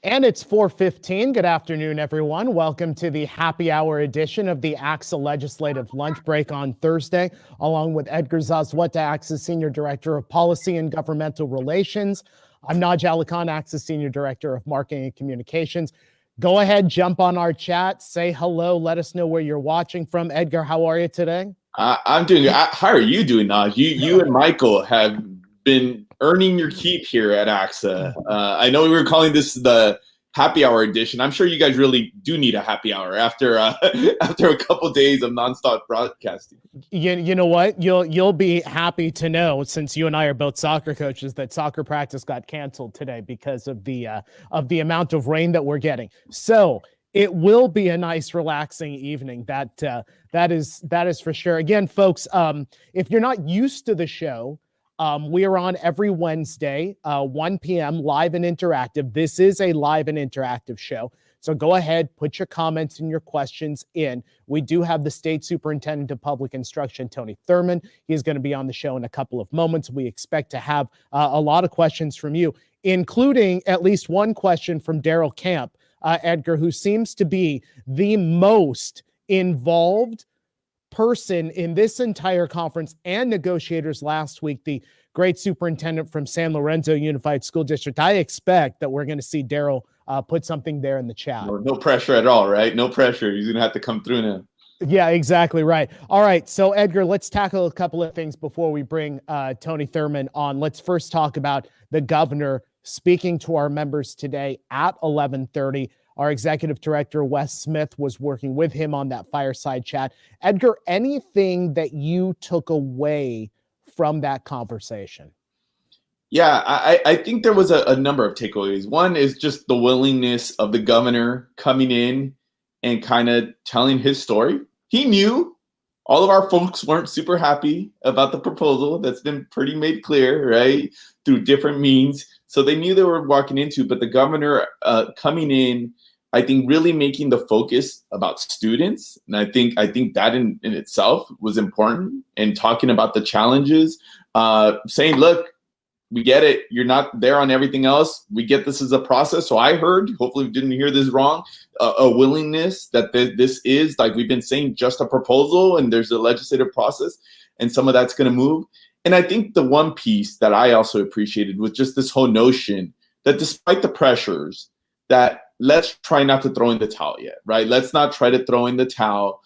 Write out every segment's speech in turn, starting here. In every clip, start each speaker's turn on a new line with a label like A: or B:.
A: And it's 4:15. Good afternoon, everyone. Welcome to the happy hour edition of the ACSA Legislative Lunch Break on Thursday, along with Edgar Zazweta, ACSA Senior Director of Policy and Governmental Relations. I'm Naj Alikhan, ACSA Senior Director of Marketing and Communications. Go ahead, jump on our chat, say hello, let us know where you're watching from. Edgar, how are you today?
B: I'm doing. How are you doing, Naj? You and Michael have been earning your keep here at ACSA. I know we were calling this the happy hour edition. I'm sure you guys really do need a happy hour after after a couple days of nonstop broadcasting.
A: You know what? You'll be happy to know, since you and I are both soccer coaches, that soccer practice got canceled today because of the amount of rain that we're getting. So it will be a nice, relaxing evening. That is for sure. Again, folks, if you're not used to the show, we are on every Wednesday, 1 p.m., live and interactive. This is a live and interactive show. So go ahead, put your comments and your questions in. We do have the State Superintendent of Public Instruction, Tony Thurmond. He's going to be on the show in a couple of moments. We expect to have a lot of questions from you, including at least one question from Daryl Camp, Edgar, who seems to be the most involved person in this entire conference and negotiators last week, the great superintendent from San Lorenzo Unified School District. I expect that we're going to see Daryl put something there in the chat.
B: No pressure at all, right? No pressure. He's going to have to come through now.
A: Yeah, exactly right. All right, so Edgar, let's tackle a couple of things before we bring Tony Thurmond on. Let's first talk about the governor speaking to our members today at 11:30. Our executive director, Wes Smith, was working with him on that fireside chat. Edgar, anything that you took away from that conversation?
B: Yeah, I think there was a number of takeaways. One is just the willingness of the governor coming in and kind of telling his story. He knew all of our folks weren't super happy about the proposal. That's been pretty made clear, right, through different means. So they knew they were walking into, but the governor coming in, I think, really making the focus about students. And I think that in itself was important, and talking about the challenges, saying, look, we get it. You're not there on everything else. We get this as a process. So I heard, hopefully we didn't hear this wrong, a willingness that this is, like we've been saying, just a proposal, and there's a legislative process, and some of that's going to move. And I think the one piece that I also appreciated was just this whole notion that despite the pressures, that let's try not to throw in the towel yet, right? Let's not try to throw in the towel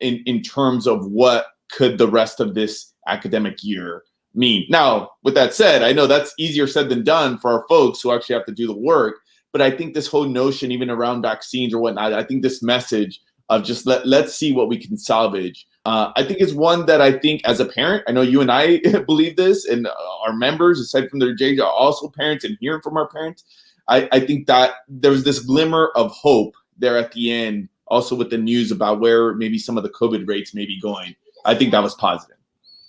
B: in terms of what could the rest of this academic year mean. Now, with that said, I know that's easier said than done for our folks who actually have to do the work, but I think this whole notion, even around vaccines or whatnot, I think this message of just let's see what we can salvage, I think is one that I think as a parent, I know you and I believe this, and our members, aside from their J's, are also parents, and hearing from our parents, I think that there's this glimmer of hope there at the end, also with the news about where maybe some of the COVID rates may be going. I think that was positive.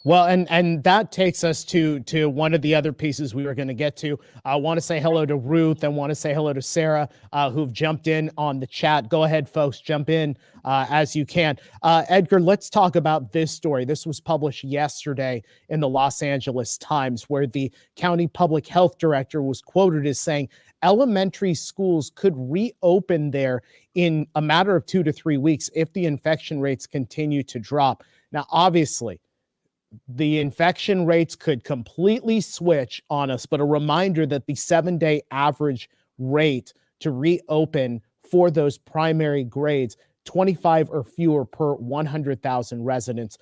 A: Well, and that takes us to one of the other pieces we were going to get to. I want to say hello to Ruth and want to say hello to Sarah, who've jumped in on the chat. Go ahead, folks, jump in as you can. Edgar, let's talk about this story. This was published yesterday in the Los Angeles Times, where the county public health director was quoted as saying elementary schools could reopen there in a matter of 2 to 3 weeks if the infection rates continue to drop. Now, obviously, the infection rates could completely switch on us, but a reminder that the 7-day average rate to reopen for those primary grades, 25 or fewer per 100,000 residents.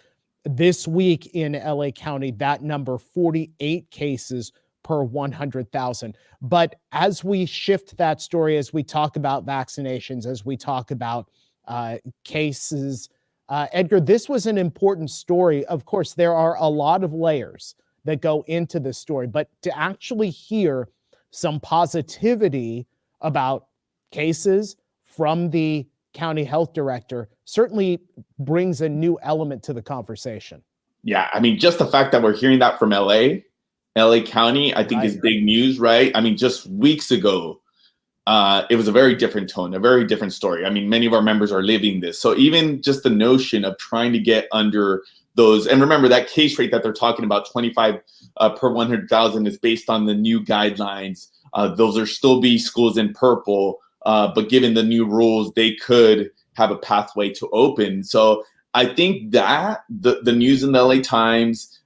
A: This week in LA County, that number 48 cases per 100,000. But as we shift that story, as we talk about vaccinations, as we talk about cases, Edgar, this was an important story. Of course, there are a lot of layers that go into this story, but to actually hear some positivity about cases from the county health director certainly brings a new element to the conversation.
B: Yeah, I mean, just the fact that we're hearing that from LA County, I think is big news, right? I mean, just weeks ago, it was a very different tone, a very different story. I mean, many of our members are living this. So even just the notion of trying to get under those. And remember, that case rate that they're talking about, 25 per 100,000, is based on the new guidelines. Those are still be schools in purple, but given the new rules, they could have a pathway to open. So I think that the news in the LA Times,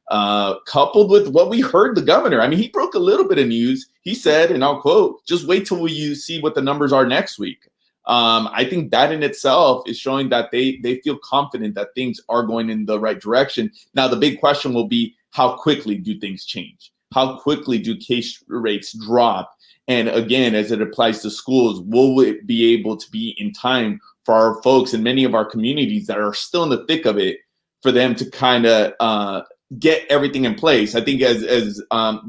B: coupled with what we heard the governor, I mean, he broke a little bit of news. He said, and I'll quote, "Just wait till you see what the numbers are next week." I think that in itself is showing that they feel confident that things are going in the right direction. Now, the big question will be, how quickly do things change? How quickly do case rates drop? And again, as it applies to schools, will it be able to be in time for our folks in many of our communities that are still in the thick of it, for them to kind of get everything in place? I think as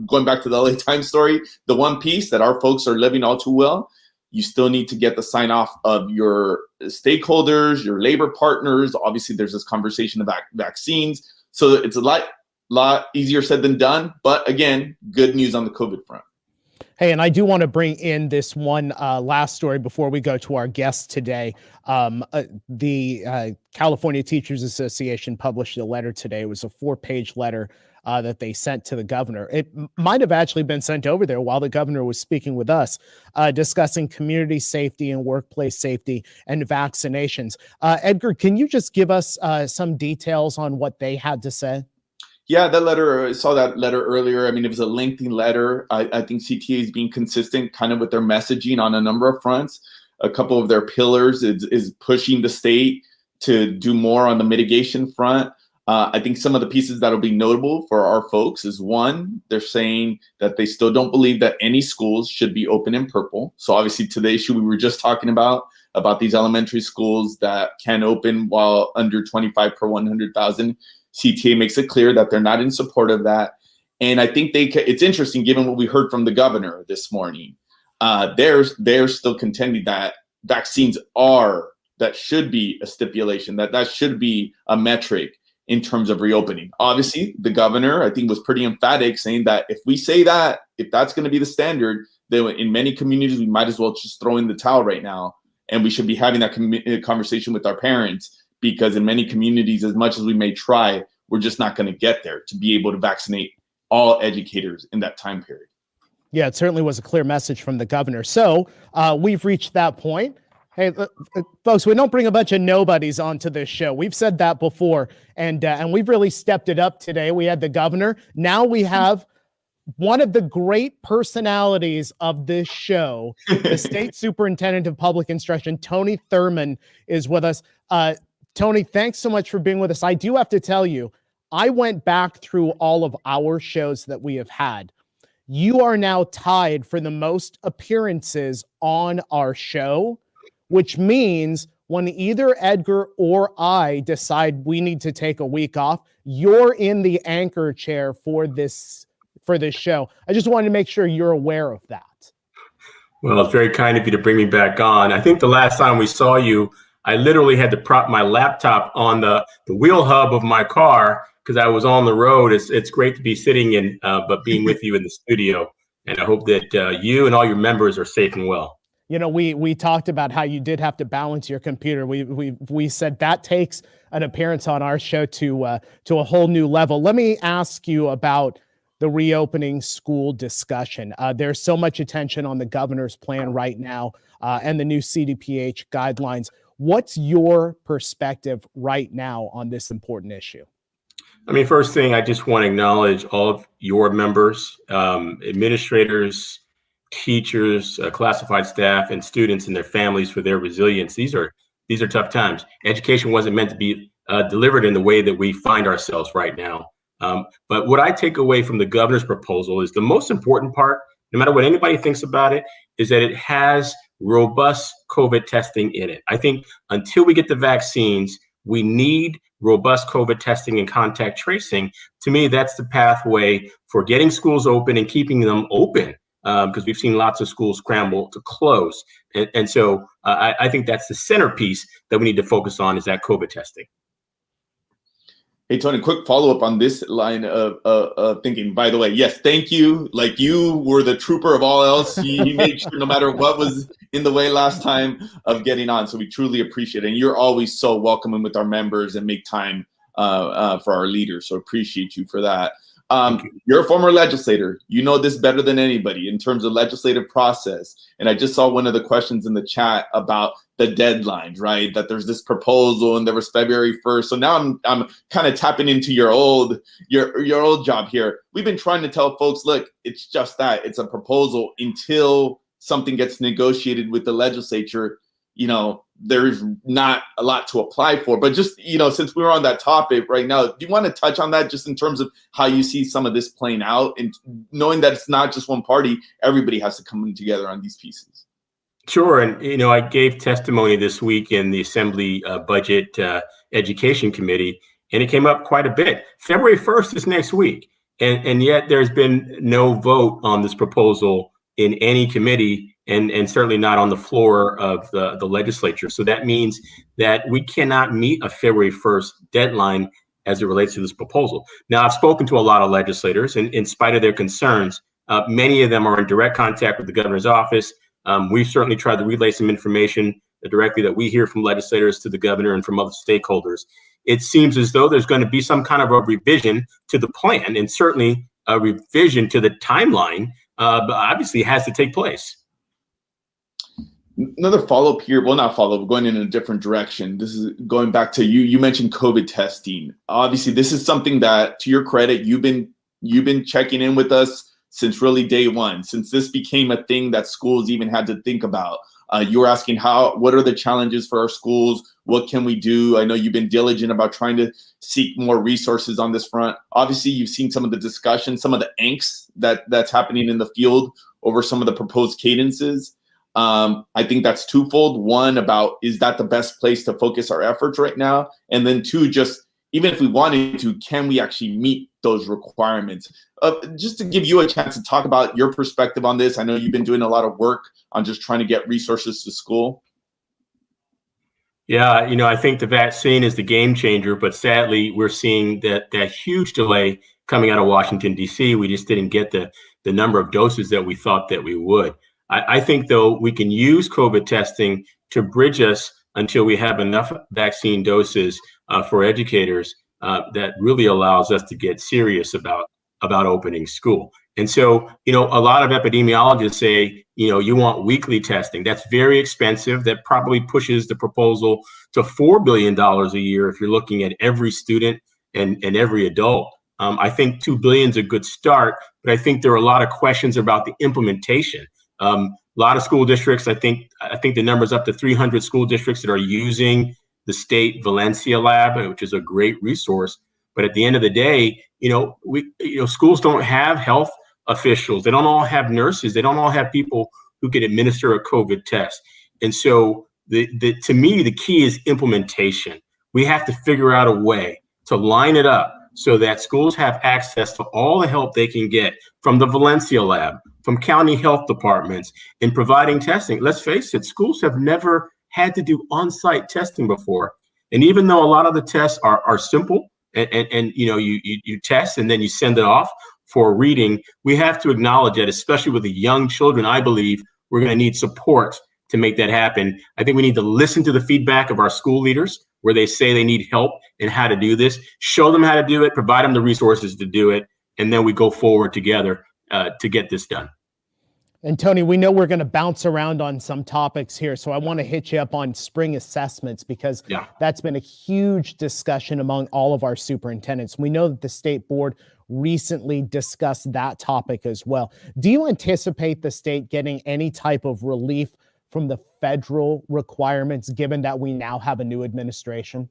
B: going back to the LA Times story, the one piece that our folks are living all too well, you still need to get the sign off of your stakeholders, your labor partners. Obviously, there's this conversation about vaccines. So it's a lot easier said than done. But again, good news on the COVID front.
A: Hey, and I do want to bring in this one last story before we go to our guest today. The California Teachers Association published a letter today. It was a 4-page letter that they sent to the governor. It might have actually been sent over there while the governor was speaking with us, discussing community safety and workplace safety and vaccinations. Edgar, can you just give us some details on what they had to say?
B: Yeah, that letter, I saw that letter earlier. I mean, it was a lengthy letter. I think CTA is being consistent kind of with their messaging on a number of fronts. A couple of their pillars is pushing the state to do more on the mitigation front. I think some of the pieces that'll be notable for our folks is, one, they're saying that they still don't believe that any schools should be open in purple. So obviously to the issue we were just talking about these elementary schools that can open while under 25 per 100,000, CTA makes it clear that they're not in support of that. And I think it's interesting, given what we heard from the governor this morning, they're still contending that vaccines that should be a stipulation, that should be a metric in terms of reopening. Obviously, the governor, I think, was pretty emphatic, saying that if we say that, if that's going to be the standard, then in many communities, we might as well just throw in the towel right now. And we should be having that conversation with our parents, because in many communities, as much as we may try, we're just not going to get there to be able to vaccinate all educators in that time period.
A: Yeah, it certainly was a clear message from the governor. So we've reached that point. Hey, folks, we don't bring a bunch of nobodies onto this show. We've said that before, and we've really stepped it up today. We had the governor. Now we have one of the great personalities of this show, the State Superintendent of Public Instruction, Tony Thurmond, is with us. Tony, thanks so much for being with us. I do have to tell you, I went back through all of our shows that we have had. You are now tied for the most appearances on our show, which means when either Edgar or I decide we need to take a week off, you're in the anchor chair for this show. I just wanted to make sure you're aware of that.
C: Well, it's very kind of you to bring me back on. I think the last time we saw you, I literally had to prop my laptop on the wheel hub of my car because I was on the road. It's great to be sitting in, but being with you in the studio. And I hope that you and all your members are safe and well.
A: You know, we talked about how you did have to balance your computer. We said that takes an appearance on our show to a whole new level. Let me ask you about the reopening school discussion. There's so much attention on the governor's plan right now and the new CDPH guidelines. What's your perspective right now on this important issue?
C: I mean, first thing, I just want to acknowledge all of your members, administrators, teachers, classified staff, and students and their families for their resilience. These are tough times. Education wasn't meant to be delivered in the way that we find ourselves right now. But what I take away from the governor's proposal is the most important part, no matter what anybody thinks about it, is that it has robust COVID testing in it. I think until we get the vaccines, we need robust COVID testing and contact tracing. To me, that's the pathway for getting schools open and keeping them open, because we've seen lots of schools scramble to close. And so I think that's the centerpiece that we need to focus on, is that COVID testing.
B: Hey, Tony, quick follow-up on this line of thinking. By the way, yes, thank you. Like, you were the trooper of all else. You made sure no matter what was in the way last time of getting on. So we truly appreciate it. And you're always so welcoming with our members and make time for our leaders. So appreciate you for that. You're a former legislator. You know this better than anybody in terms of legislative process. And I just saw one of the questions in the chat about the deadlines, right? That there's this proposal and there was February 1st. So now I'm kind of tapping into your old job here. We've been trying to tell folks, look, it's just that. It's a proposal until something gets negotiated with the legislature. There's not a lot to apply for, but just, since we're on that topic right now, do you want to touch on that just in terms of how you see some of this playing out and knowing that it's not just one party, everybody has to come together on these pieces?
C: Sure. And, I gave testimony this week in the Assembly Budget Education Committee, and it came up quite a bit. February 1st is next week. And yet there's been no vote on this proposal in any committee, and certainly not on the floor of the legislature. So that means that we cannot meet a February 1st deadline as it relates to this proposal. Now, I've spoken to a lot of legislators, and in spite of their concerns, many of them are in direct contact with the governor's office. We've certainly tried to relay some information directly that we hear from legislators to the governor and from other stakeholders. It seems as though there's going to be some kind of a revision to the plan, and certainly a revision to the timeline, but obviously it has to take place.
B: Another follow-up here, well, not follow-up, going in a different direction. This is going back to you mentioned COVID testing. Obviously, this is something that, to your credit, you've been checking in with us since really day one, since this became a thing that schools even had to think about. You were asking what are the challenges for our schools? What can we do? I know you've been diligent about trying to seek more resources on this front. Obviously, you've seen some of the discussion, some of the angst that's happening in the field over some of the proposed cadences. I think that's twofold. One, about is that the best place to focus our efforts right now? And then two, just even if we wanted to, can we actually meet those requirements? Just to give you a chance to talk about your perspective on this. I know you've been doing a lot of work on just trying to get resources to school.
C: Yeah, I think the vaccine is the game changer, but sadly, we're seeing that huge delay coming out of Washington, D.C. We just didn't get the number of doses that we thought that we would. I think, though, we can use COVID testing to bridge us until we have enough vaccine doses for educators that really allows us to get serious about opening school. And so, a lot of epidemiologists say, you want weekly testing. That's very expensive. That probably pushes the proposal to $4 billion a year if you're looking at every student and every adult. I think $2 billion is a good start, but I think there are a lot of questions about the implementation. A lot of school districts, I think the number's up to 300 school districts that are using the state Valencia lab, which is a great resource. But at the end of the day, schools don't have health officials. They don't all have nurses. They don't all have people who can administer a COVID test. And so to me, the key is implementation. We have to figure out a way to line it up so that schools have access to all the help they can get from the Valencia lab, from county health departments in providing testing. Let's face it, schools have never had to do on-site testing before. And even though a lot of the tests are simple and you test and then you send it off for reading, we have to acknowledge that, especially with the young children, I believe we're going to need support to make that happen. I think we need to listen to the feedback of our school leaders where they say they need help in how to do this, show them how to do it, provide them the resources to do it, and then we go forward together to get this done.
A: And Tony, we know we're going to bounce around on some topics here, so I want to hit you up on spring assessments because that's been a huge discussion among all of our superintendents. We know that the state board recently discussed that topic as well. Do you anticipate the state getting any type of relief from the federal requirements, given that we now have a new administration?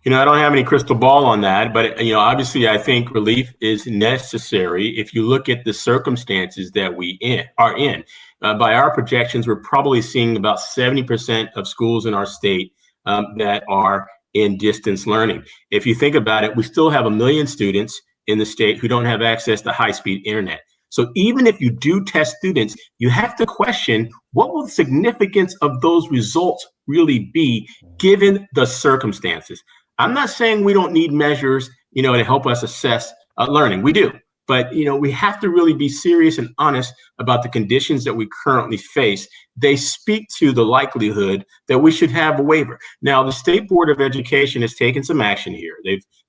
C: I don't have any crystal ball on that, but, obviously I think relief is necessary. If you look at the circumstances that we are in, by our projections, we're probably seeing about 70% of schools in our state that are in distance learning. If you think about it, we still have 1 million students in the state who don't have access to high-speed internet. So even if you do test students, you have to question what will the significance of those results really be given the circumstances. I'm not saying we don't need measures, to help us assess learning. We do. But, we have to really be serious and honest about the conditions that we currently face. They speak to the likelihood that we should have a waiver. Now, the State Board of Education has taken some action here.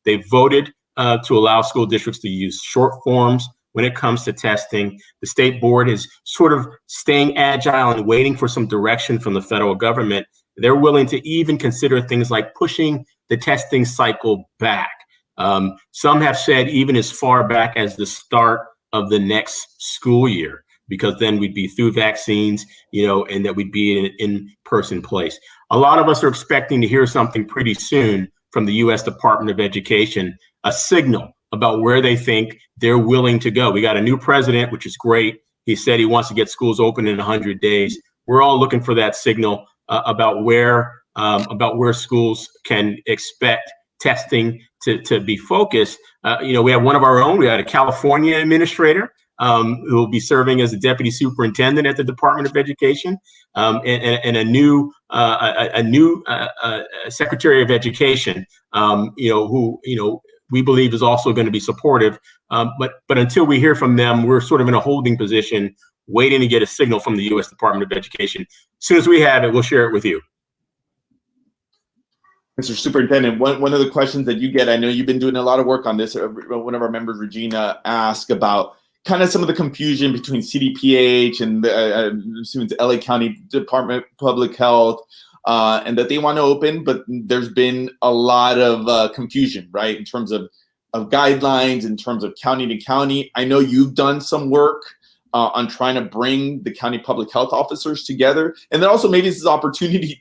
C: They've voted to allow school districts to use short forms when it comes to testing. The state board is sort of staying agile and waiting for some direction from the federal government. They're willing to even consider things like pushing the testing cycle back. Some have said even as far back as the start of the next school year, because then we'd be through vaccines, and that we'd be in an in-person place. A lot of us are expecting to hear something pretty soon from the U.S. Department of Education, a signal about where they think they're willing to go. We got a new president, which is great. He said he wants to get schools open in 100 days. We're all looking for that signal about where schools can expect testing to be focused. We have one of our own. We had a California administrator who will be serving as the deputy superintendent at the Department of Education, and a new secretary of education, who we believe is also going to be supportive. But until we hear from them, we're sort of in a holding position, waiting to get a signal from the U.S. Department of Education. As soon as we have it, we'll share it with you.
B: Mr. Superintendent, one of the questions that you get, I know you've been doing a lot of work on this. One of our members, Regina, asked about kind of some of the confusion between CDPH and the LA County Department of Public Health, and that they want to open, but there's been a lot of confusion, right, in terms of guidelines, in terms of county to county. I know you've done some work on trying to bring the county public health officers together, and then also maybe this is an opportunity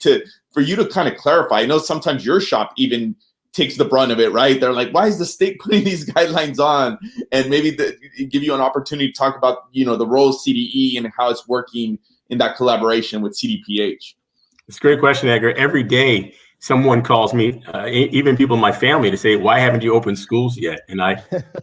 B: for you to kind of clarify. I know sometimes your shop even takes the brunt of it, right? They're like, why is the state putting these guidelines on? And maybe give you an opportunity to talk about, the role of CDE and how it's working in that collaboration with CDPH.
C: It's a great question, Edgar. Every day, someone calls me, even people in my family, to say, why haven't you opened schools yet? And I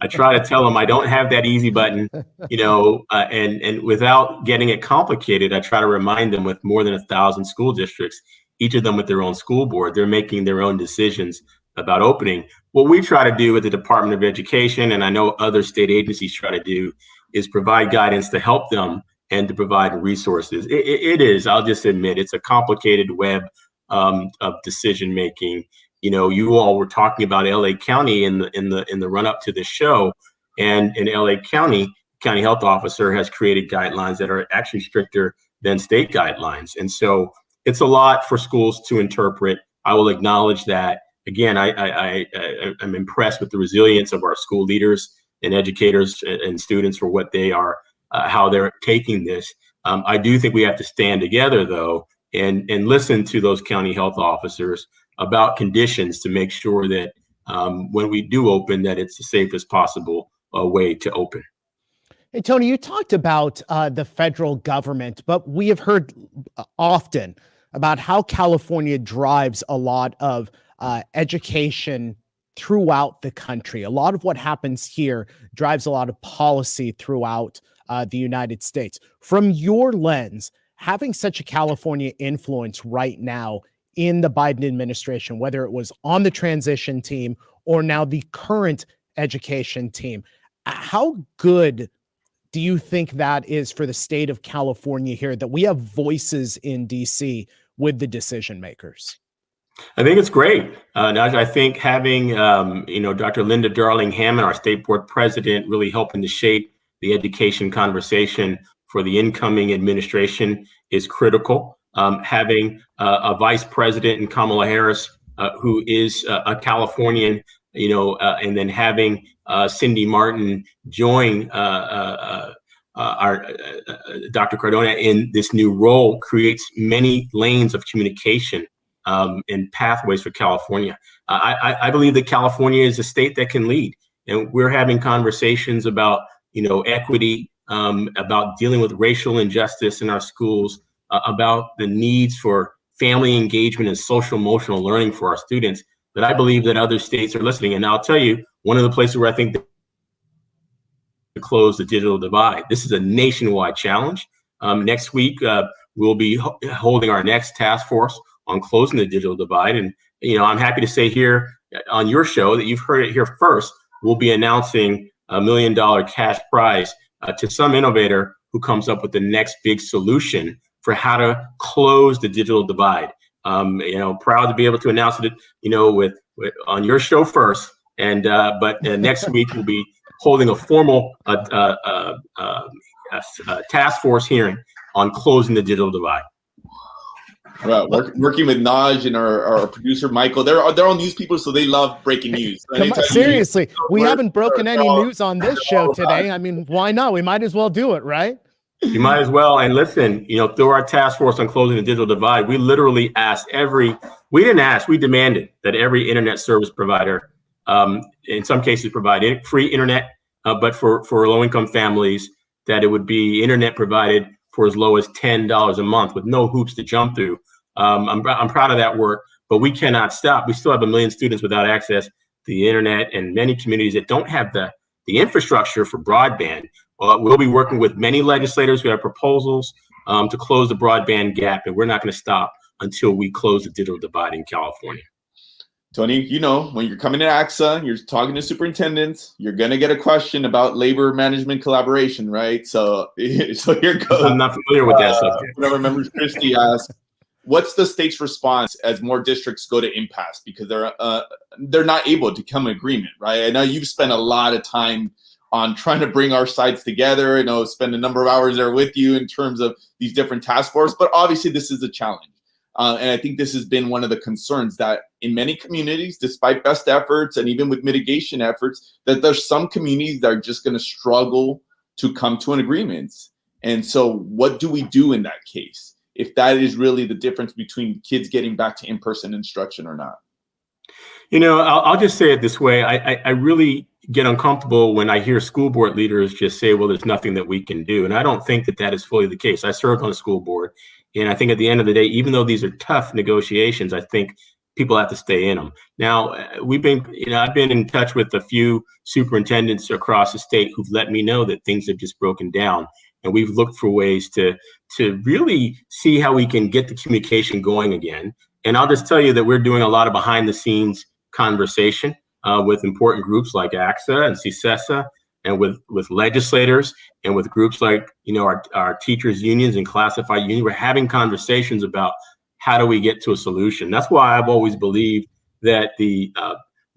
C: try to tell them I don't have that easy button, and without getting it complicated, I try to remind them with more than 1,000 school districts, each of them with their own school board, they're making their own decisions about opening. What we try to do with the Department of Education, and I know other state agencies try to do, is provide guidance to help them and to provide resources. It is, I'll just admit, it's a complicated web of decision making. You all were talking about LA County in the run up to this show, and in LA County health officer has created guidelines that are actually stricter than state guidelines, and so it's a lot for schools to interpret. I will acknowledge that. Again, I'm impressed with the resilience of our school leaders and educators and students for what they are, how they're taking this. I do think we have to stand together, though, and listen to those county health officers about conditions to make sure that when we do open, that it's the safest possible way to open.
A: Hey, Tony, you talked about the federal government, but we have heard often about how California drives a lot of education throughout the country. A lot of what happens here drives a lot of policy throughout the United States. From your lens, having such a California influence right now in the Biden administration, whether it was on the transition team or now the current education team, how good do you think that is for the state of California here, that we have voices in DC with the decision makers?
C: I think it's great. I think having, Dr. Linda Darling-Hammond, our state board president, really helping to shape the education conversation for the incoming administration is critical. Having a vice president in Kamala Harris, who is a Californian, and then having Cindy Martin join our Dr. Cardona in this new role creates many lanes of communication and pathways for California. I believe that California is a state that can lead, and we're having conversations about, equity, about dealing with racial injustice in our schools, about the needs for family engagement and social emotional learning for our students, that I believe that other states are listening. And I'll tell you, one of the places where I think to close the digital divide, this is a nationwide challenge. Next week, we'll be holding our next task force on closing the digital divide. And, I'm happy to say here on your show that you've heard it here first. We'll be announcing $1 million cash prize to some innovator who comes up with the next big solution for how to close the digital divide. Proud to be able to announce it, with on your show first. And but next week we'll be holding a formal task force hearing on closing the digital divide.
B: Right, working with Naj and our producer Michael, they're all news people, so they love breaking news.
A: Seriously, we haven't broken any news on this show today. I mean, why not? We might as well do it, right?
C: You might as well. And listen, through our task force on closing the digital divide, we literally we demanded that every internet service provider, in some cases, provide free internet, but for low-income families, that it would be internet provided for as low as $10 a month with no hoops to jump through. I'm proud of that work, but we cannot stop. We still have 1 million students without access to the internet, and many communities that don't have the infrastructure for broadband. We'll be working with many legislators who have proposals to close the broadband gap, and we're not going to stop until we close the digital divide in California.
B: Tony, when you're coming to ACSA, you're talking to superintendents, you're going to get a question about labor management collaboration, right? So here goes.
C: I'm not familiar with that subject.
B: One of our members, Christy, asked, what's the state's response as more districts go to impasse because they're not able to come to agreement, right? I know you've spent a lot of time on trying to bring our sides together. Spend a number of hours there with you in terms of these different task forces, but obviously this is a challenge. And I think this has been one of the concerns that in many communities, despite best efforts and even with mitigation efforts, that there's some communities that are just going to struggle to come to an agreement. And so what do we do in that case, if that is really the difference between kids getting back to in-person instruction or not?
C: I'll just say it this way. I really get uncomfortable when I hear school board leaders just say, well, there's nothing that we can do. And I don't think that is fully the case. I served on a school board. And I think at the end of the day, even though these are tough negotiations, I think people have to stay in them. Now, I've been in touch with a few superintendents across the state who've let me know that things have just broken down. And we've looked for ways to really see how we can get the communication going again. And I'll just tell you that we're doing a lot of behind the scenes conversation with important groups like ACSA and ACSA, and with legislators and with groups like, our teachers unions and classified unions. We're having conversations about how do we get to a solution. That's why I've always believed that the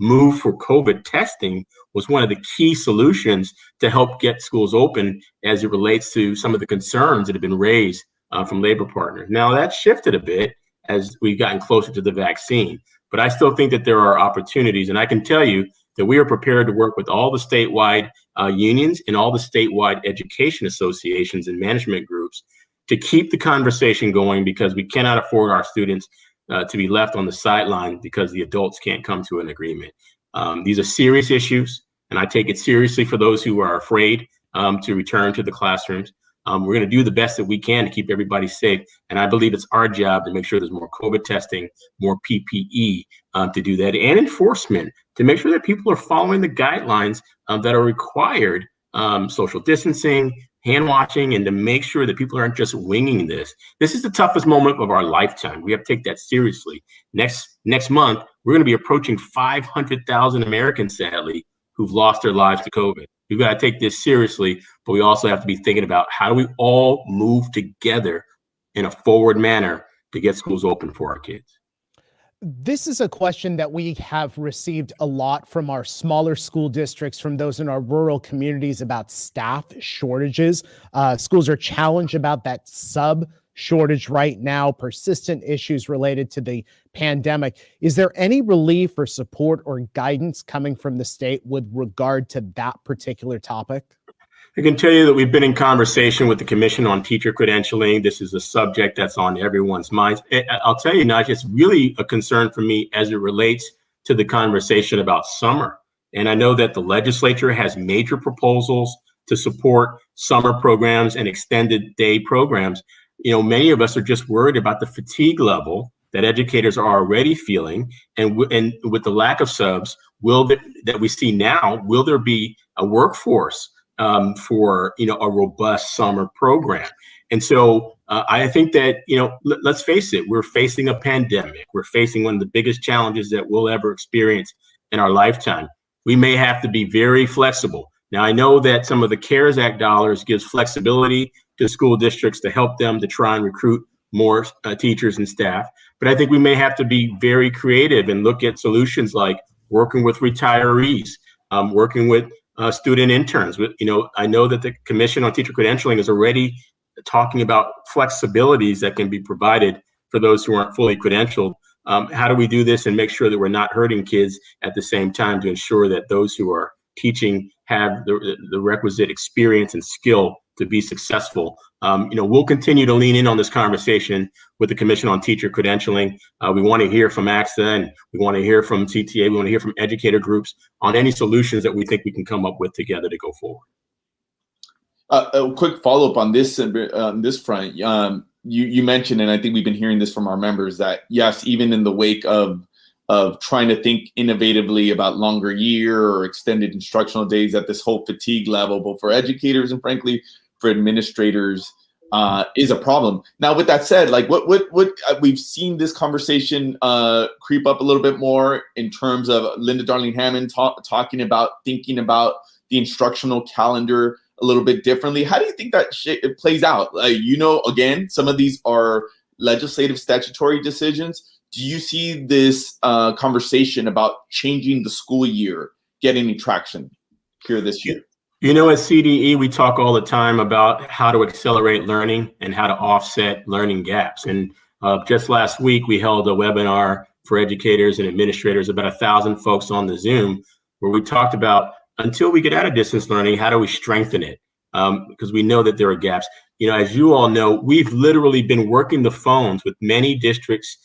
C: move for COVID testing was one of the key solutions to help get schools open as it relates to some of the concerns that have been raised from labor partners. Now that's shifted a bit as we've gotten closer to the vaccine, but I still think that there are opportunities. And I can tell you that we are prepared to work with all the statewide unions and all the statewide education associations and management groups to keep the conversation going, because we cannot afford our students to be left on the sideline because the adults can't come to an agreement. These are serious issues, and I take it seriously for those who are afraid to return to the classrooms. We're going to do the best that we can to keep everybody safe. And I believe it's our job to make sure there's more COVID testing, more PPE to do that, and enforcement to make sure that people are following the guidelines that are required, social distancing, hand washing, and to make sure that people aren't just winging this. This is the toughest moment of our lifetime. We have to take that seriously. Next month, we're going to be approaching 500,000 Americans, sadly, who've lost their lives to COVID. We've got to take this seriously, but we also have to be thinking about how do we all move together in a forward manner to get schools open for our kids.
A: This is a question that we have received a lot from our smaller school districts, from those in our rural communities, about staff shortages. Schools are challenged about that sub shortage right now, persistent issues related to the pandemic. Is there any relief or support or guidance coming from the state with regard to that particular topic?
C: I can tell you that we've been in conversation with the Commission on Teacher Credentialing. This is a subject that's on everyone's minds. I'll tell you, Naj, it's really a concern for me as it relates to the conversation about summer. And I know that the legislature has major proposals to support summer programs and extended day programs. Many of us are just worried about the fatigue level that educators are already feeling. And with the lack of subs that we see now, will there be a workforce for a robust summer program? And so I think that let's face it, we're facing a pandemic. We're facing one of the biggest challenges that we'll ever experience in our lifetime. We may have to be very flexible, Now, I know that some of the CARES Act dollars gives flexibility to school districts to help them to try and recruit more teachers and staff. But I think we may have to be very creative and look at solutions like working with retirees, working with student interns. I know that the Commission on Teacher Credentialing is already talking about flexibilities that can be provided for those who aren't fully credentialed. How do we do this and make sure that we're not hurting kids at the same time to ensure that those who are teaching have the requisite experience and skill to be successful? We'll continue to lean in on this conversation with the Commission on Teacher Credentialing. We want to hear from ACSA, and we want to hear from CTA. We want to hear from educator groups on any solutions that we think we can come up with together to go forward.
B: A quick follow-up on this front. You mentioned, and I think we've been hearing this from our members, that yes, even in the wake of trying to think innovatively about longer year or extended instructional days at this whole fatigue level, both for educators and frankly for administrators, is a problem. Now, with that said, like what we've seen this conversation creep up a little bit more in terms of Linda Darling-Hammond talking about thinking about the instructional calendar a little bit differently. How do you think that it plays out? Again, some of these are legislative statutory decisions. Do you see this conversation about changing the school year getting any traction here this year?
C: At CDE, we talk all the time about how to accelerate learning and how to offset learning gaps. And just last week, we held a webinar for educators and administrators, about 1,000 folks on the Zoom, where we talked about, until we get out of distance learning, how do we strengthen it? Because we know that there are gaps. As you all know, we've literally been working the phones with many districts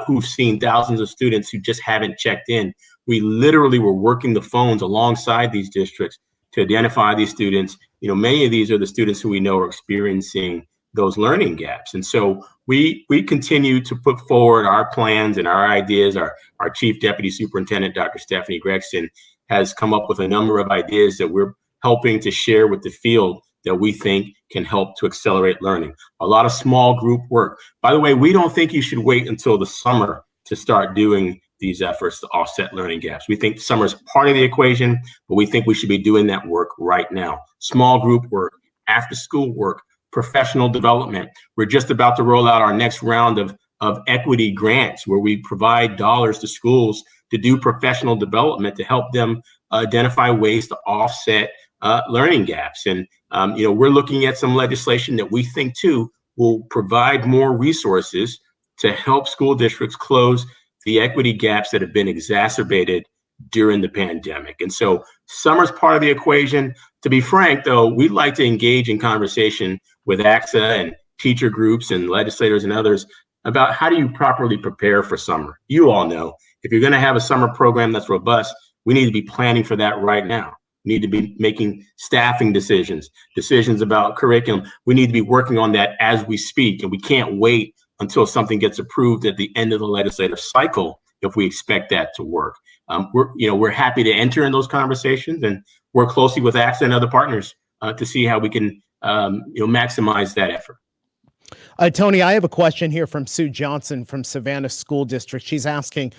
C: who've seen thousands of students who just haven't checked in. We literally were working the phones alongside these districts to identify these students. Many of these are the students who we know are experiencing those learning gaps. And so we continue to put forward our plans and our ideas. Our Chief Deputy Superintendent, Dr. Stephanie Gregson, has come up with a number of ideas that we're helping to share with the field that we think can help to accelerate learning. A lot of small group work. By the way, we don't think you should wait until the summer to start doing these efforts to offset learning gaps. We think summer is part of the equation, but we think we should be doing that work right now. Small group work, after school work, professional development. We're just about to roll out our next round of equity grants, where we provide dollars to schools to do professional development to help them identify ways to offset learning gaps. And we're looking at some legislation that we think too will provide more resources to help school districts close the equity gaps that have been exacerbated during the pandemic. And so summer's part of the equation. To be frank, though, we'd like to engage in conversation with ACSA and teacher groups and legislators and others about how do you properly prepare for summer. You all know, if you're going to have a summer program that's robust, we need to be planning for that right now. We need to be making staffing decisions about curriculum. We need to be working on that as we speak, and we can't wait until something gets approved at the end of the legislative cycle if we expect that to work. We're happy to enter in those conversations and work closely with ACSA and other partners to see how we can maximize that effort.
A: Tony, I have a question here from Sue Johnson from Savannah School District. She's asking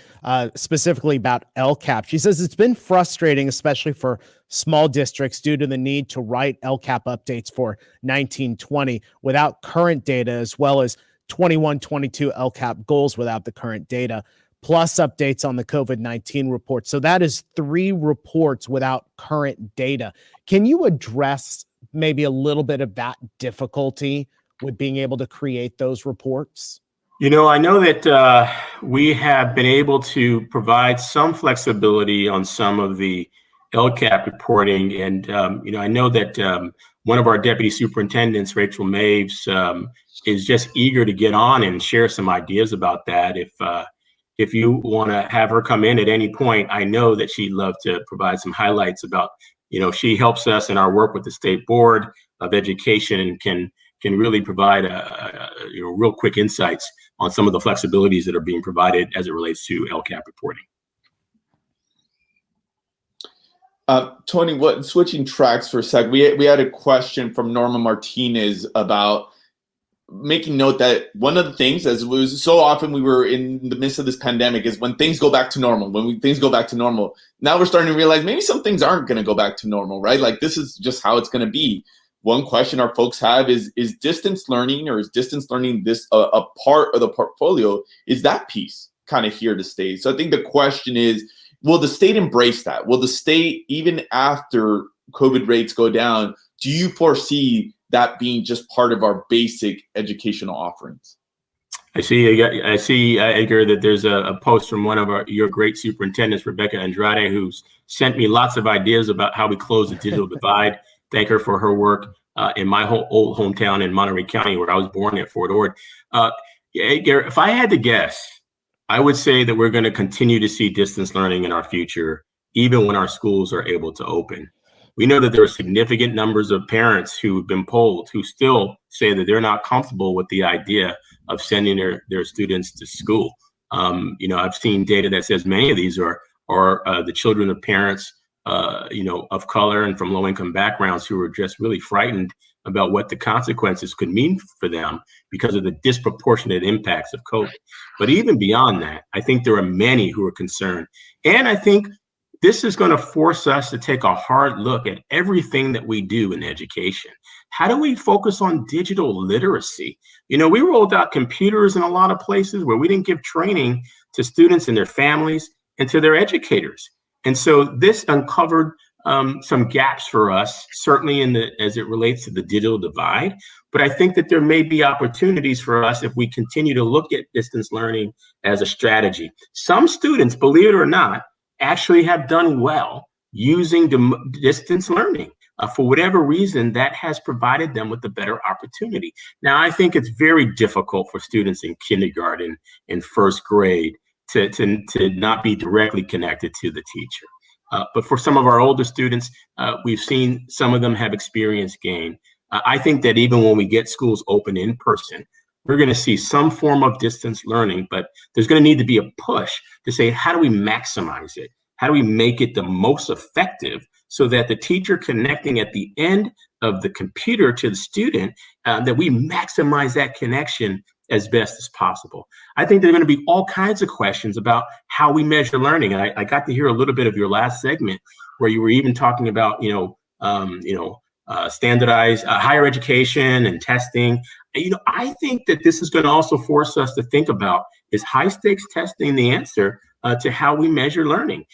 A: specifically about LCAP. She says it's been frustrating, especially for small districts, due to the need to write LCAP updates for 1920 without current data, as well as 21-22 LCAP goals without the current data, plus updates on the COVID-19 report. So that is 3 reports without current data. Can you address maybe a little bit of that difficulty with being able to create those reports?
C: I know that we have been able to provide some flexibility on some of the LCAP reporting. And, I know that one of our deputy superintendents, Rachel Maves, is just eager to get on and share some ideas about that. If you want to have her come in at any point, I know that she'd love to provide some highlights about, she helps us in our work with the State Board of Education and can really provide real quick insights on some of the flexibilities that are being provided as it relates to LCAP reporting.
B: Tony, switching tracks for a sec, we had a question from Norma Martinez about making note that one of the things, as was so often we were in the midst of this pandemic, is when things go back to normal, things go back to normal, now we're starting to realize maybe some things aren't going to go back to normal, right? Like this is just how it's going to be. One question our folks have is distance learning, or is distance learning this a part of the portfolio? Is that piece kind of here to stay? So I think the question is, will the state embrace that? Will the state, even after COVID rates go down, do you foresee that being just part of our basic educational offerings?
C: I see, Edgar, that there's a post from one of your great superintendents, Rebecca Andrade, who's sent me lots of ideas about how we close the digital divide. Thank her for her work in my old hometown in Monterey County, where I was born at Fort Ord. Edgar, if I had to guess, I would say that we're going to continue to see distance learning in our future, even when our schools are able to open. We know that there are significant numbers of parents who have been polled who still say that they're not comfortable with the idea of sending their students to school. I've seen data that says many of these are the children of parents of color and from low-income backgrounds who are just really frightened about what the consequences could mean for them because of the disproportionate impacts of COVID. But even beyond that, I think there are many who are concerned. And I think this is going to force us to take a hard look at everything that we do in education. How do we focus on digital literacy? We rolled out computers in a lot of places where we didn't give training to students and their families and to their educators. And so this uncovered some gaps for us, certainly as it relates to the digital divide. But I think that there may be opportunities for us if we continue to look at distance learning as a strategy. Some students, believe it or not, actually have done well using distance learning. For whatever reason, that has provided them with a better opportunity. Now, I think it's very difficult for students in kindergarten and first grade to not be directly connected to the teacher. But for some of our older students, we've seen some of them have experienced gain. I think that even when we get schools open in person, we're going to see some form of distance learning, but there's going to need to be a push to say, how do we maximize it? How do we make it the most effective so that the teacher connecting at the end of the computer to the student, that we maximize that connection as best as possible? I think there are going to be all kinds of questions about how we measure learning. And I got to hear a little bit of your last segment where you were even talking about, standardized higher education and testing. I think that this is going to also force us to think about, is high stakes testing the answer to how we measure learning?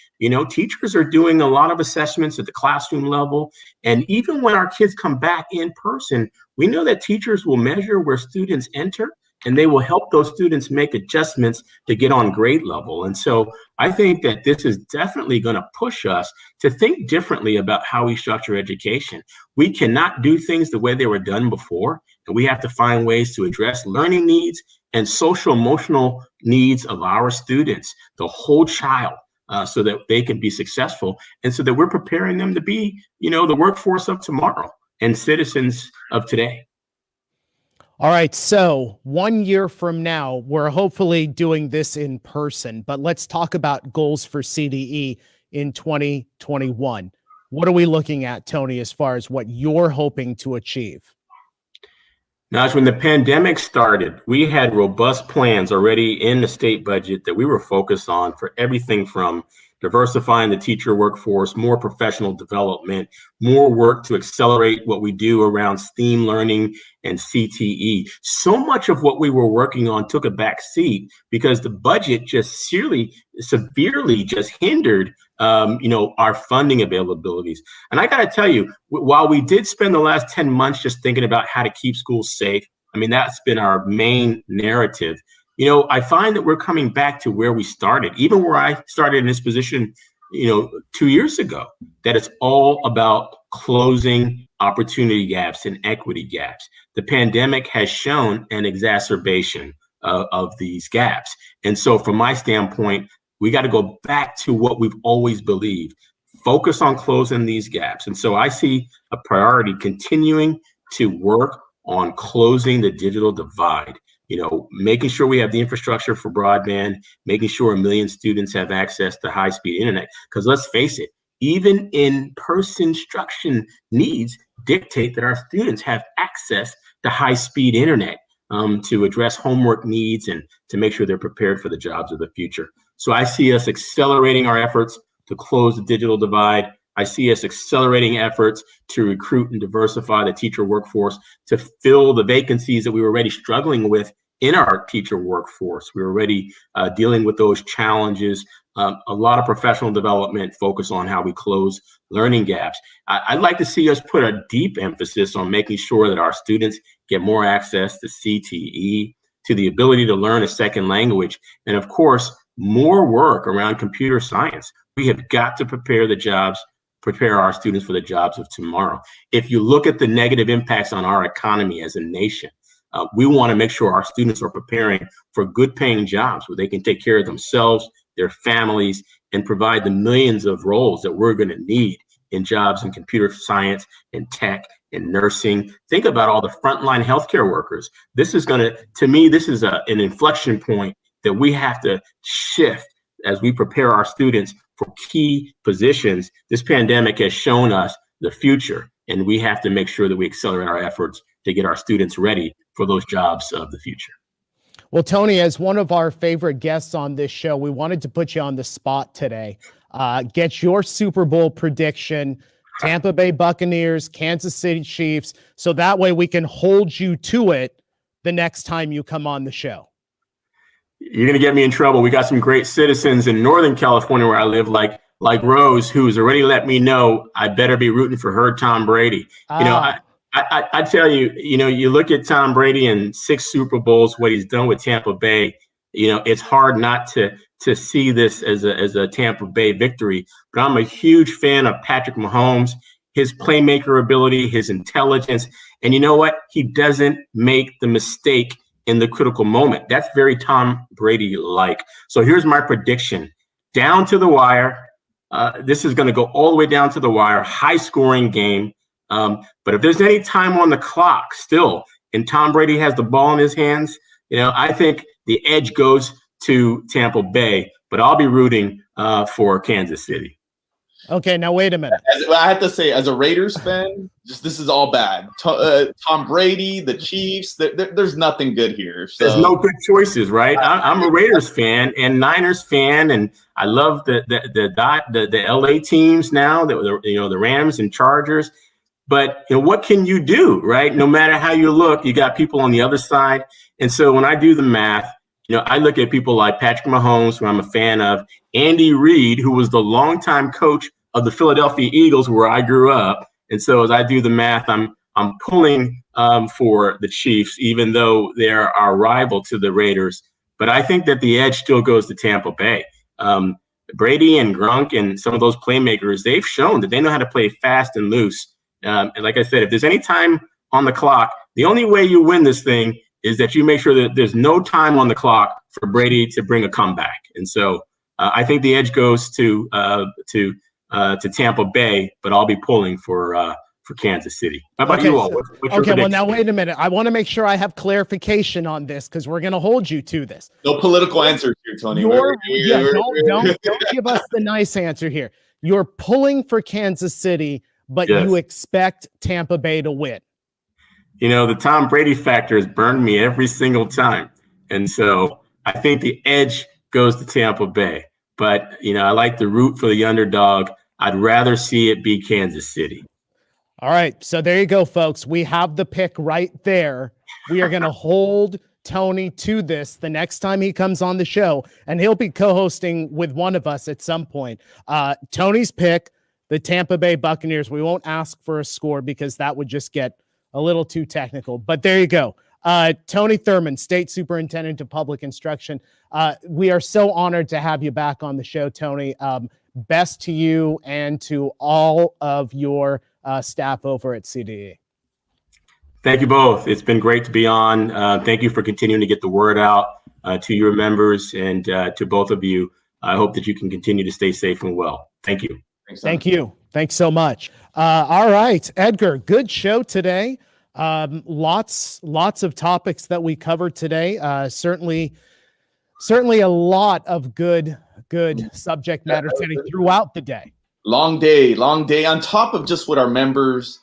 C: Teachers are doing a lot of assessments at the classroom level. And even when our kids come back in person, we know that teachers will measure where students enter, and they will help those students make adjustments to get on grade level. And so I think that this is definitely going to push us to think differently about how we structure education. We cannot do things the way they were done before, and we have to find ways to address learning needs and social emotional needs of our students, the whole child, so that they can be successful, and so that we're preparing them to be, the workforce of tomorrow and citizens of today.
A: All right, so 1 year from now, we're hopefully doing this in person, but let's talk about goals for CDE in 2021. What are we looking at, Tony, as far as what you're hoping to achieve?
C: Now, when the pandemic started, we had robust plans already in the state budget that we were focused on for everything from diversifying the teacher workforce, more professional development, more work to accelerate what we do around STEAM learning and CTE. So much of what we were working on took a back seat because the budget just severely just hindered our funding availabilities. And I got to tell you, while we did spend the last 10 months just thinking about how to keep schools safe, that's been our main narrative. I find that we're coming back to where we started, even where I started in this position, 2 years ago, that it's all about closing opportunity gaps and equity gaps. The pandemic has shown an exacerbation of these gaps. And so from my standpoint, we got to go back to what we've always believed, focus on closing these gaps. And so I see a priority continuing to work on closing the digital divide. Making sure we have the infrastructure for broadband, making sure 1 million students have access to high-speed internet. Because let's face it, even in-person instruction needs dictate that our students have access to high-speed internet. to address homework needs and to make sure they're prepared for the jobs of the future. So I see us accelerating our efforts to close the digital divide. I see us accelerating efforts to recruit and diversify the teacher workforce, to fill the vacancies that we were already struggling with in our teacher workforce. We were already dealing with those challenges. A lot of professional development focus on how we close learning gaps. I'd like to see us put a deep emphasis on making sure that our students get more access to CTE, to the ability to learn a second language, and of course, more work around computer science. We have got to prepare our students for the jobs of tomorrow. If you look at the negative impacts on our economy as a nation, we want to make sure our students are preparing for good paying jobs where they can take care of themselves, their families, and provide the millions of roles that we're going to need in jobs in computer science and tech and nursing. Think about all the frontline healthcare workers. This is an inflection point that we have to shift as we prepare our students for key positions. This pandemic has shown us the future, and we have to make sure that we accelerate our efforts to get our students ready for those jobs of the future.
A: Well, Tony, as one of our favorite guests on this show, we wanted to put you on the spot today. Get your Super Bowl prediction, Tampa Bay Buccaneers, Kansas City Chiefs, so that way we can hold you to it the next time you come on the show.
C: You're going to get me in trouble. We got some great citizens in Northern California where I live, like Rose, who's already let me know I better be rooting for her Tom Brady. I tell you, you look at Tom Brady and 6 Super Bowls, what he's done with Tampa Bay, it's hard not to see this as a Tampa Bay victory. But I'm a huge fan of Patrick Mahomes, his playmaker ability, his intelligence. And you know what? He doesn't make the mistake in the critical moment. That's very Tom Brady-like. So here's my prediction. Down to the wire. This is going to go all the way down to the wire. High-scoring game. But if there's any time on the clock still, and Tom Brady has the ball in his hands, I think the edge goes to Tampa Bay, but I'll be rooting for Kansas City.
A: Okay, now wait a minute.
B: I have to say, as a Raiders fan, this is all bad. Tom Brady, the Chiefs, there's nothing good here. So. There's
C: no good choices, right? I'm a Raiders fan and Niners fan, and I love the LA teams now, the Rams and Chargers. But what can you do, right? No matter how you look, you got people on the other side. And so when I do the math, I look at people like Patrick Mahomes, who I'm a fan of, Andy Reid, who was the longtime coach of the Philadelphia Eagles, where I grew up. And so as I do the math, I'm pulling for the Chiefs, even though they're our rival to the Raiders. But I think that the edge still goes to Tampa Bay. Brady and Gronk and some of those playmakers, they've shown that they know how to play fast and loose. And like I said, if there's any time on the clock, the only way you win this thing is that you make sure that there's no time on the clock for Brady to bring a comeback. And so I think the edge goes to Tampa Bay, but I'll be pulling for Kansas City. How about you all? What's your prediction?
A: Well, now wait a minute. I want to make sure I have clarification on this because we're going to hold you to this.
B: No political answers here, Tony.
A: Don't give us the nice answer here. You're pulling for Kansas City, but you expect Tampa Bay to win.
C: The Tom Brady factor has burned me every single time. And so I think the edge goes to Tampa Bay. But, I like to root for the underdog. I'd rather see it be Kansas City.
A: All right. So there you go, folks. We have the pick right there. We are going to hold Tony to this the next time he comes on the show, and he'll be co-hosting with one of us at some point. Tony's pick, the Tampa Bay Buccaneers. We won't ask for a score because that would just get a little too technical, but there you go. Tony Thurmond, State Superintendent of Public Instruction. We are so honored to have you back on the show, Tony. Best to you and to all of your staff over at CDE.
C: Thank you both. It's been great to be on. Thank you for continuing to get the word out to your members and to both of you. I hope that you can continue to stay safe and well. Thank you.
A: Thank you. Thanks so much. All right, Edgar, good show today. Lots of topics that we covered today. Certainly a lot of good subject matter today throughout the day.
B: Long day on top of just what our members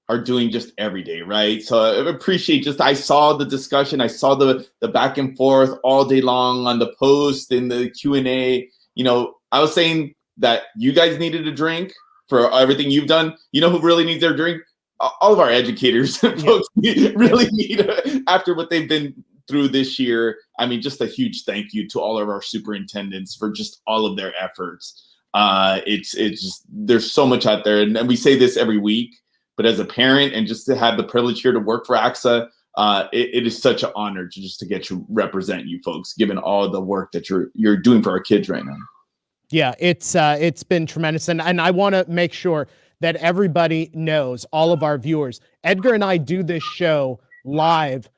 B: are doing just every day, right? So I appreciate I saw the discussion, I saw the back and forth all day long on the post and the Q&A. I was saying that you guys needed a drink for everything you've done. You know who really needs their drink? All of our educators and folks really need after what they've been through this year. I mean, just a huge thank you to all of our superintendents for just all of their efforts. It's just, there's so much out there, and we say this every week, but as a parent and just to have the privilege here to work for ACSA, it is such an honor to get to represent you folks, given all the work that you're doing for our kids right now.
A: Yeah, it's been tremendous, and I want to make sure that everybody knows, all of our viewers, Edgar and I do this show live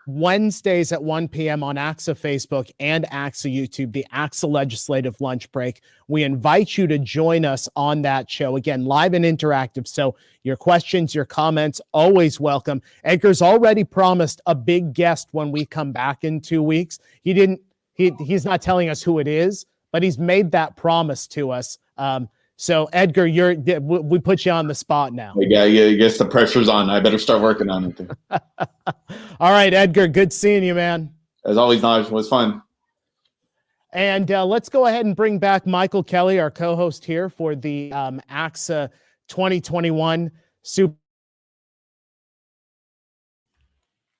A: Wednesdays at 1 p.m. on ACSA Facebook and ACSA YouTube, the ACSA Legislative Lunch Break. We invite you to join us on that show. Again, live and interactive. So your questions, your comments, always welcome. Edgar's already promised a big guest when we come back in 2 weeks. He's not telling us who it is, but he's made that promise to us. So Edgar, we put you on the spot now.
B: Yeah, I guess the pressure's on. I better start working on it.
A: All right, Edgar, good seeing you, man.
B: As always, Naj, it was fun.
A: And let's go ahead and bring back Michael Kelly, our co-host here for the ACSA 2021 Super.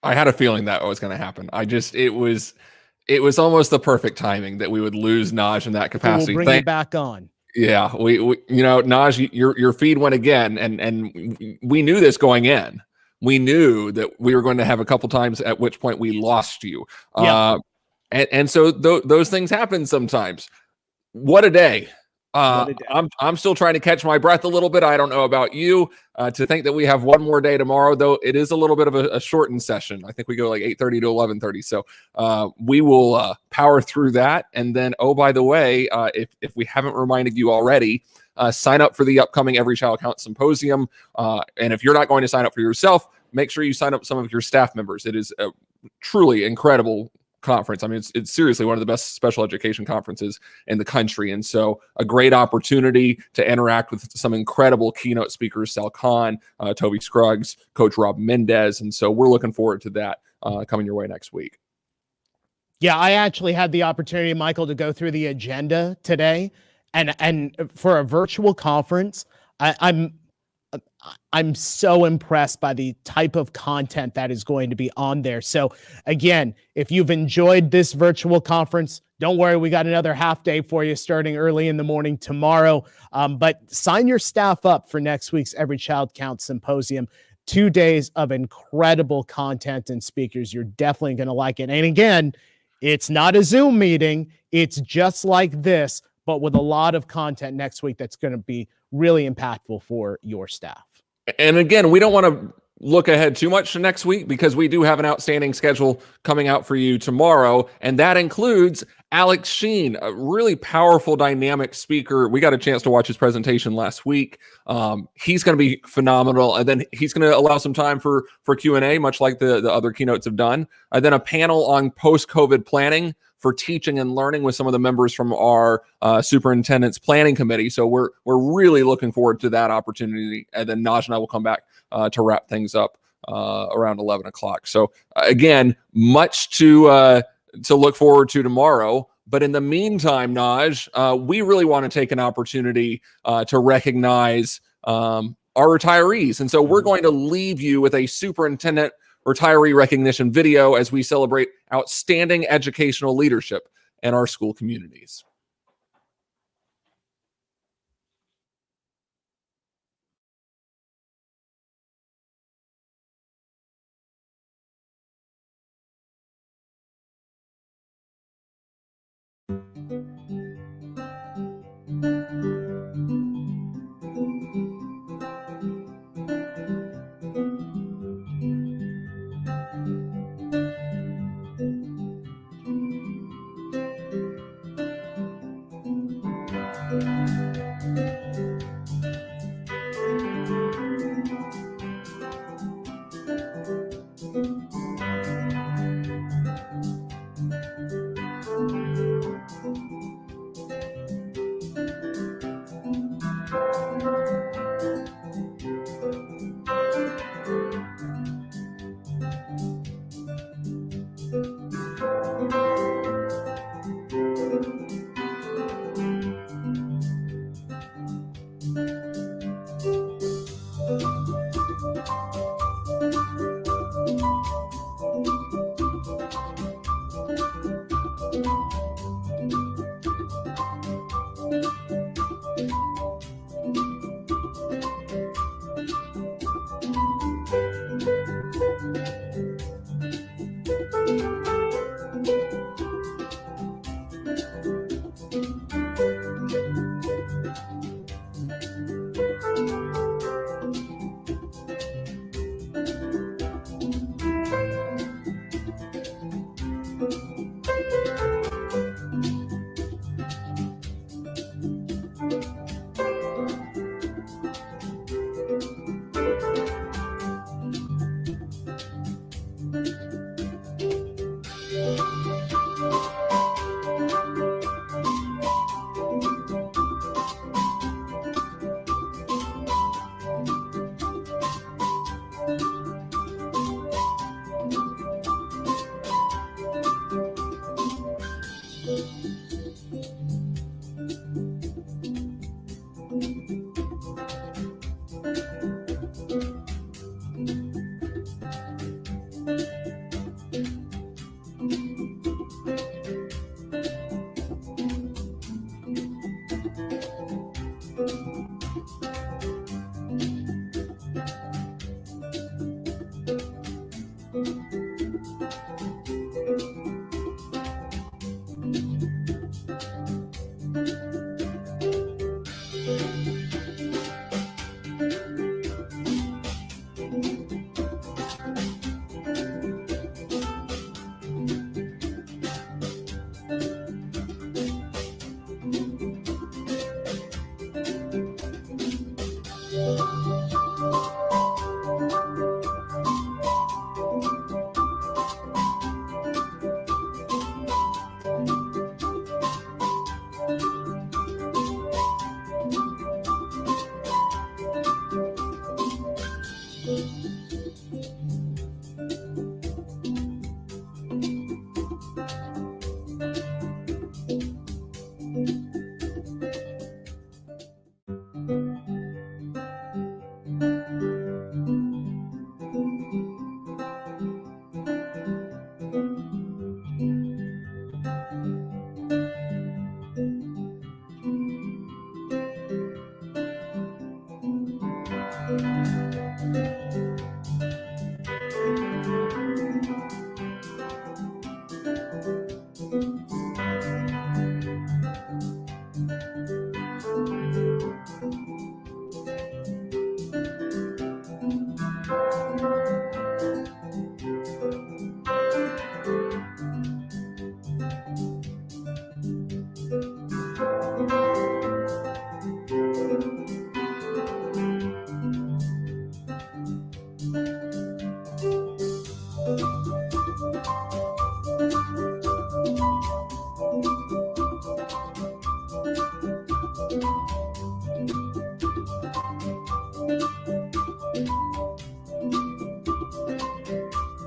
D: I had a feeling that was going to happen. It was almost the perfect timing that we would lose Naj in that capacity.
A: We'll bring you back on.
D: Yeah, we Naj, your feed went again, and we knew this going in. We knew that we were going to have a couple times at which point we lost you.
A: Yeah.
D: And so those things happen sometimes. What a day. I'm still trying to catch my breath a little bit. I don't know about you. To think that we have one more day tomorrow, though, it is a little bit of a shortened session. I think we go like 8:30 to 11:30. So we will power through that. And then, oh, by the way, if we haven't reminded you already, sign up for the upcoming Every Child Counts Symposium. And if you're not going to sign up for yourself, make sure you sign up some of your staff members. It is a truly incredible conference. I mean, it's seriously one of the best special education conferences in the country. And so a great opportunity to interact with some incredible keynote speakers, Sal Khan, Toby Scruggs, Coach Rob Mendez. And so we're looking forward to that coming your way next week.
A: Yeah, I actually had the opportunity, Michael, to go through the agenda today. And for a virtual conference, I'm so impressed by the type of content that is going to be on there. So again, if you've enjoyed this virtual conference, don't worry, we got another half day for you starting early in the morning tomorrow. But sign your staff up for next week's Every Child Counts Symposium. 2 days of incredible content and speakers. You're definitely going to like it. And again, it's not a Zoom meeting. It's just like this, but with a lot of content next week that's going to be really impactful for your staff.
D: And again, we don't want to look ahead too much to next week because we do have an outstanding schedule coming out for you tomorrow. And that includes Alex Sheen, a really powerful, dynamic speaker. We got a chance to watch his presentation last week. He's going to be phenomenal. And then he's going to allow some time for Q&A, much like the other keynotes have done. And then a panel on post-COVID planning for teaching and learning with some of the members from our superintendent's planning committee. So we're really looking forward to that opportunity. And then Naj and I will come back to wrap things up around 11 o'clock. So again, much to look forward to tomorrow. But in the meantime, Naj, we really want to take an opportunity to recognize our retirees. And so we're going to leave you with a superintendent retiree recognition video as we celebrate outstanding educational leadership in our school communities.
B: Bye.